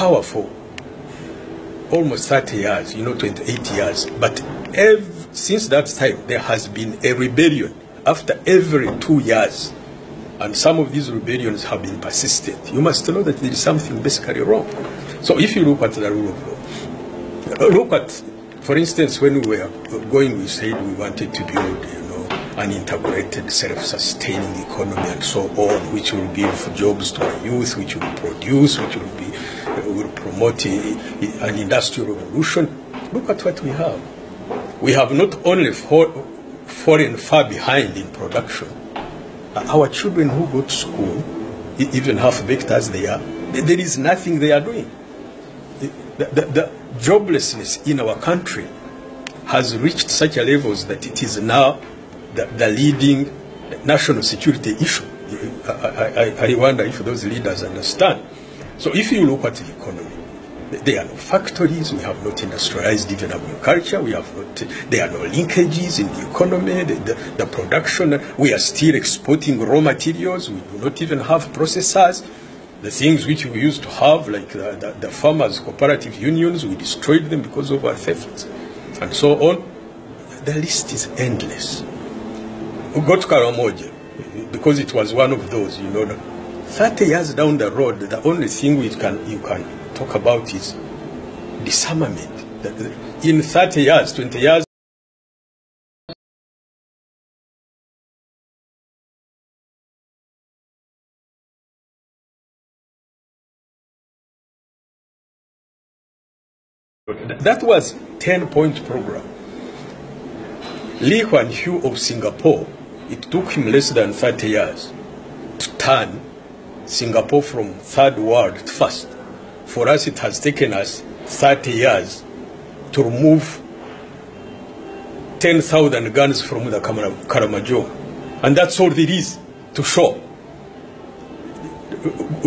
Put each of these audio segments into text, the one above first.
power for almost 30 years, 28 years. But since that time, there has been a rebellion after every 2 years. And some of these rebellions have been persistent. You must know that there is something basically wrong. So if you look at the rule of law, look at, for instance, when we were going, we said we wanted to build, an integrated, self-sustaining economy and so on, which will give jobs to our youth, which will produce, which will promote an industrial revolution. Look at what we have. We have not only fallen far behind in production. Our children who go to school, even half-baked as they are, there is nothing they are doing. The joblessness in our country has reached such a levels that it is now the leading national security issue. I wonder if those leaders understand. So if you look at the economy, there are no factories, we have not industrialized even agriculture, there are no linkages in the economy, the production, we are still exporting raw materials, we do not even have processors. The things which we used to have, like the farmers' cooperative unions, we destroyed them because of our thefts, and so on. The list is endless. We got to Karamoja, because it was one of those, 30 years down the road, the only thing you can talk about is disarmament. In 30 years, 20 years, that was 10-point program. Lee Kuan Yew of Singapore, it took him less than 30 years to turn Singapore from third world to first. For us, it has taken us 30 years to remove 10,000 guns from the Karamajong. And that's all there is to show.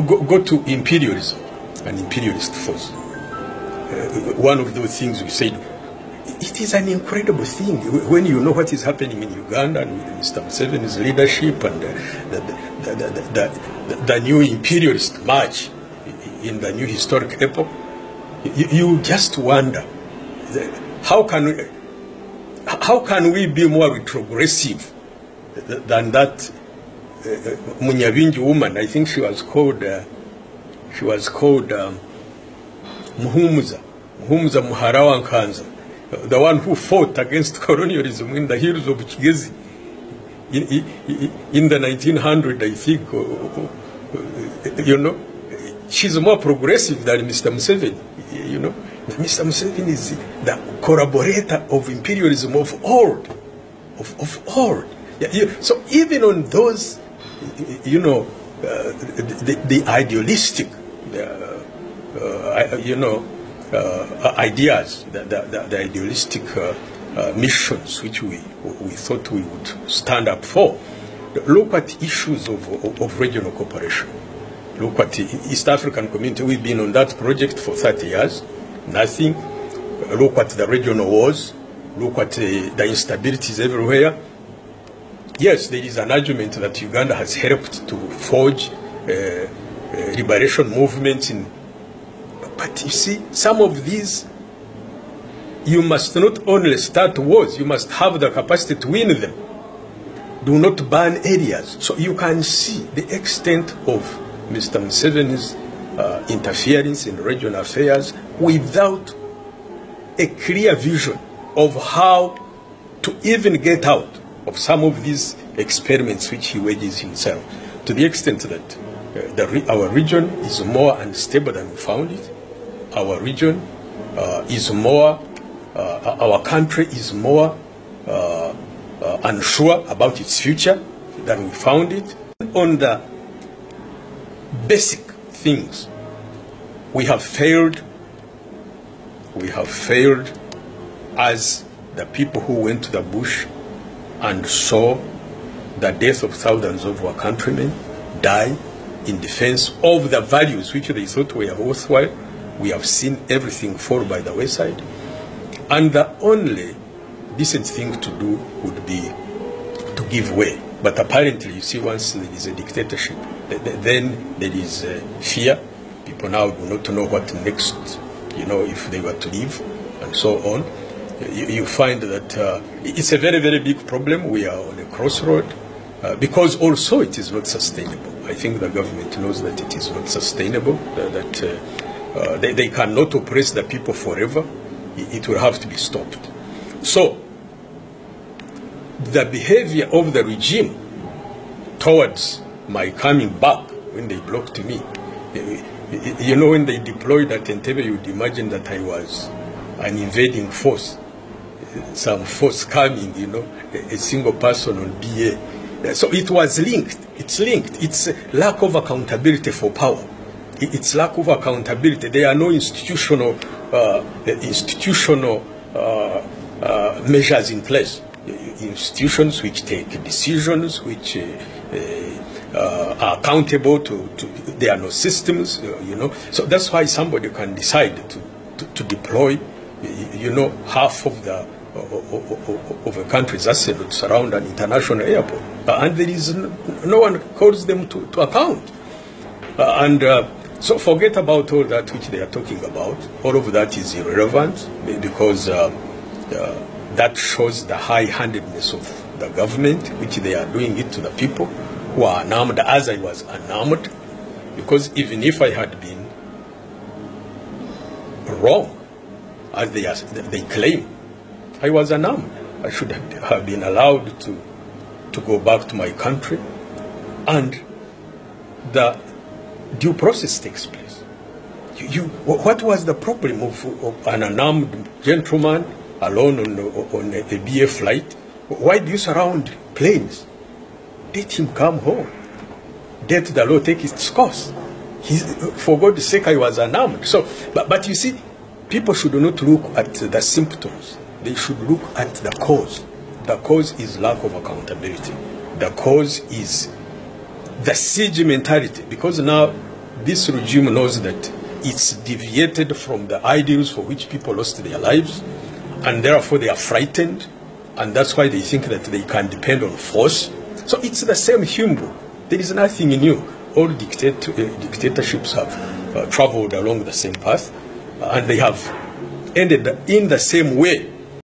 Go to imperialism, an imperialist force. One of those things we said, it is an incredible thing when you know what is happening in Uganda and with Mr. Museveni's leadership and the new imperialist march in the new historic epoch. You just wonder, how can we be more retrogressive than that Munyabingi woman? I think she was called Muhumuza Muharawa Nkanza, the one who fought against colonialism in the hills of Kigezi in the 1900s, I think. She's more progressive than Mr. Museveni. Mr. Museveni is the collaborator of imperialism of old. So even on those, the idealistic, ideas, the idealistic missions which we thought we would stand up for. Look at issues of regional cooperation. Look at the East African community. We've been on that project for 30 years. Nothing. Look at the regional wars. Look at the instabilities everywhere. Yes, there is an argument that Uganda has helped to forge liberation movements but you see, some of these, you must not only start wars, you must have the capacity to win them. Do not burn areas. So you can see the extent of Mr. Museveni's interference in regional affairs without a clear vision of how to even get out of some of these experiments which he wages himself, to the extent that our region is more unstable than we found it. Our region is more, our country is more unsure about its future than we found it. On the basic things, we have failed. We have failed as the people who went to the bush and saw the death of thousands of our countrymen die in defense of the values which they thought were worthwhile. We have seen everything fall by the wayside. And the only decent thing to do would be to give way. But apparently, you see, once there is a dictatorship, then there is fear, People now do not know what next, if they were to leave, and so on. You find that it's a very, very big problem. We are on a crossroad because also it is not sustainable. I think the government knows that it is not sustainable, that they cannot oppress the people forever. It will have to be stopped. So, the behavior of the regime towards my coming back when they blocked me, when they deployed at Entebbe, you'd imagine that I was an invading force, some force coming, a single person on BA. So it was linked. It's linked. It's lack of accountability for power. It's lack of accountability. There are no institutional measures in place. Institutions which take decisions, which are accountable to there are no systems, So that's why somebody can decide to deploy, half of the country's assets around an international airport, and there is no one calls them to account. So forget about all that which they are talking about. All of that is irrelevant because that shows the high-handedness of the government, which they are doing it to the people who are unarmed, as I was unarmed. Because even if I had been wrong, as they claim, I was unarmed. I should have been allowed to go back to my country, and the due process takes place. What was the problem of an unarmed gentleman alone on a BA flight? Why do you surround planes? Let him come home. Let the law take its course. For God's sake, I was unarmed. So, but you see, people should not look at the symptoms. They should look at the cause. The cause is lack of accountability. The cause is the siege mentality, because now this regime knows that it's deviated from the ideals for which people lost their lives, and therefore they are frightened, and that's why they think that they can depend on force. So it's the same humble. There is nothing new. All dictatorships have traveled along the same path, and they have ended in the same way.